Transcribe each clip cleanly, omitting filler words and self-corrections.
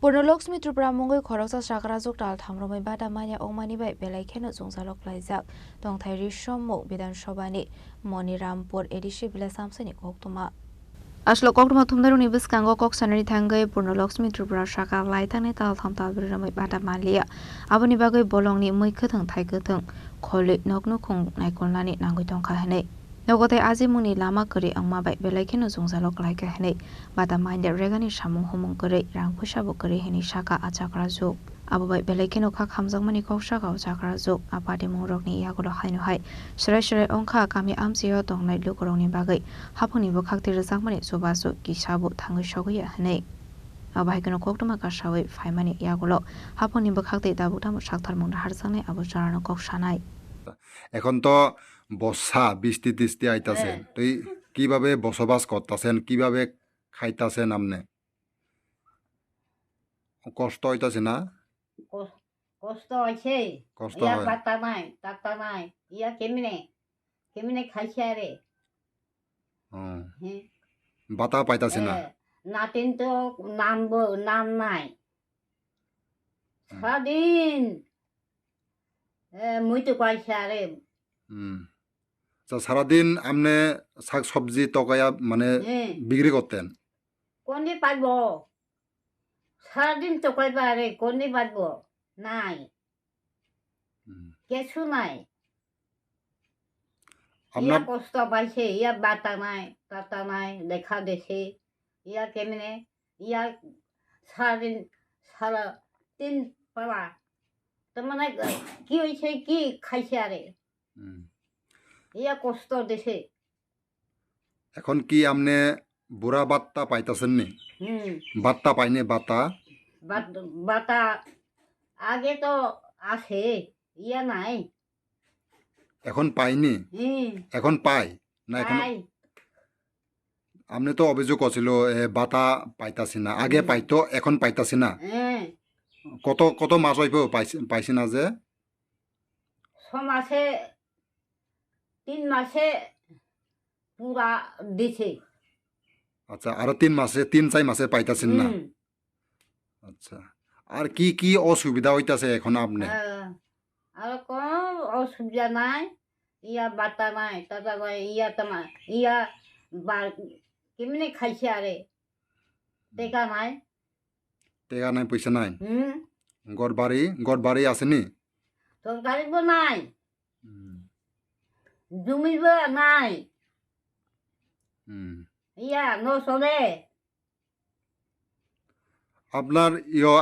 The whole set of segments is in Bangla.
Purnalokshmi Tripura Mongoi Khoroksa Sakrazuk Tal Thamromai Bata Manya Ongmani Bai Belai Kheno Zungzalok Laijak Dongthai Rishommo Bidan Shobani Monirampur Edishi Bila Samsani Koktuma Aslo Koktuma Thumdaruni Biskango Kok Sanari Thangai Purnalokshmi Tripura Saka Laitane Tal Tham Tal Biramai Bata Malia Abani Bagai Bolongni Moi Khathang Thai Khathang Kholi Nokno Khong Naikonlani Nangoi Tongkha Hanei Nogote Azimuni Lama Kari Angma Bai Belai Kheno Zungzalok Laika Hanei Bata Manya Regani Samung Homong Kari Rangpushabu Kari Heni Saka Achakrazuk Abu Bai Belai Kheno Kha Khamjangmani Kok Saka Achakrazuk Apati Mongrokni Yagolo Haino Hai Shrai Shrai Ongkha Kami Amsio Tongnai Lukorongni Bagai Hapuni Bo Khakti Rizakmani Subasu Kisabu Thangai Shogya Hanei Abai Kono Koktuma Kashawi Faimani Yagolo Hapuni Bo Khakti Dabutam Shakthar Mongda Harsangai Abu Jarano Kok Shanai এখন তো বর্ষা বৃষ্টি টিষ্টি আইতাছে তুই কিভাবে বসবাস করতেছেন কিভাবে খাইতাছেন আপনি কষ্ট হইতাছে না কষ্ট হয়েছে কষ্ট ইয়া হয় টাকা নাই ইয়া কেমনে খাইছে রে বাতা পাইতাছে না নাতিন তো নাম নাই সারাদিন মুই তো পাইছে রে সারাদিন আপনি শাক সবজি তকায়া মানে বিক্রি করতেন কোনদি পাইব সারাদিন তো কইবা রে কোনদি পাইব নাই কিছু নাই ইয়া কষ্ট পাইছে ইয়া বাতা নাই টাটা নাই দেখা দেছে ইয়া কেমনে ইয়া সারাদিন পালা তার মানে কি হয়েছে কি খাইছে আরে ইয়া কষ্ট দেছে এখন কি আপনি বুড়া বাত্তা পাইতাছেন নি বাত্তা পাইনে বাতা আগে তো আছে ইয়া নাই এখন পাইনি এখন পাই না এখন আপনি তো অভিযোগ করছিল বাতা পাইতাছি না আগে পাইতো এখন পাইতাছি না কত মাস হইব পাইছি না যে 6 মাসে 3 মাসে পুরা দিছে আচ্ছা আর 3 মাসে 3-4 মাসে পাইতাছেন না আচ্ছা আর কি কি অসুবিধা হইতাছে এখন আপনি আর কোন অসুবিধা নাই ইয়া বাতা নাই টাটা নাই ইয়া তোমা ইয়া কেমনে খাইছে আরে টেকা নাই পয়সা নাই গড়বাড়ি আসেনি তরকারি নাই জমি নাই ইয়া নচলে আপনার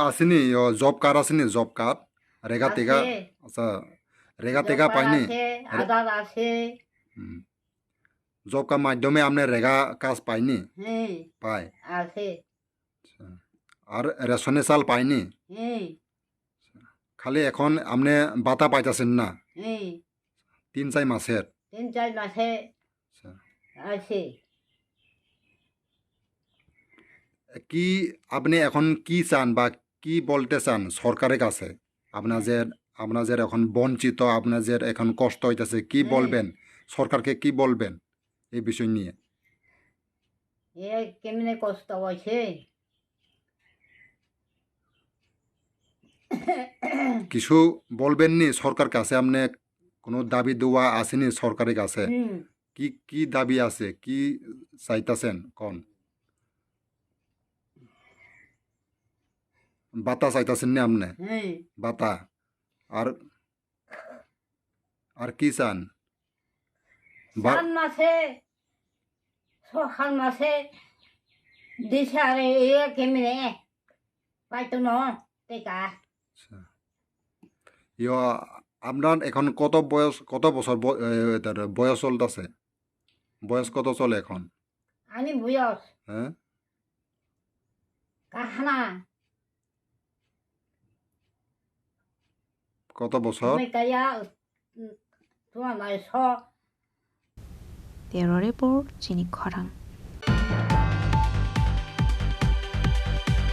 আসেনি জব কার্ড আসেনি জব কার্ড রেগা টেগা আচ্ছা রেগা টেগা পাইনি আধার আছে জব কার্ড মাধ্যমে আপনি রেগা কাজ পাইনি পাই আছে আর রেশনে চাল পাইনি খালি এখন আপনি বাতা পাইতাছেন না 3-4 মাসের আছে কি আপনি এখন কি চান বা কি বলতে চান সরকারের কাছে আপনার যে এখন বঞ্চিত আপনার যে এখন কষ্ট হইতাছে কি বলবেন সরকারকে কি বলবেন এই বিষয় নিয়ে কেমনে কষ্ট হয়েছে কিছু বলবেন নি সরকার কাছে আপনি কোনো দাবি দেওয়া আসেনি সরকারের কাছে কি কি দাবি আছে কি চাইতাছেন কোন বাতা চাইতাছেন নি আপনি বাতা আর কি চান সকাল মাসে দিছে আরে কেমনে পাইতো না টেকা আপনার এখন কত বছর বয়স চলতেছে বয়স কত চলে এখন আমি বয়স হ্যাঁ কাহানা কত বছর Theodore Report, Chini Khorang.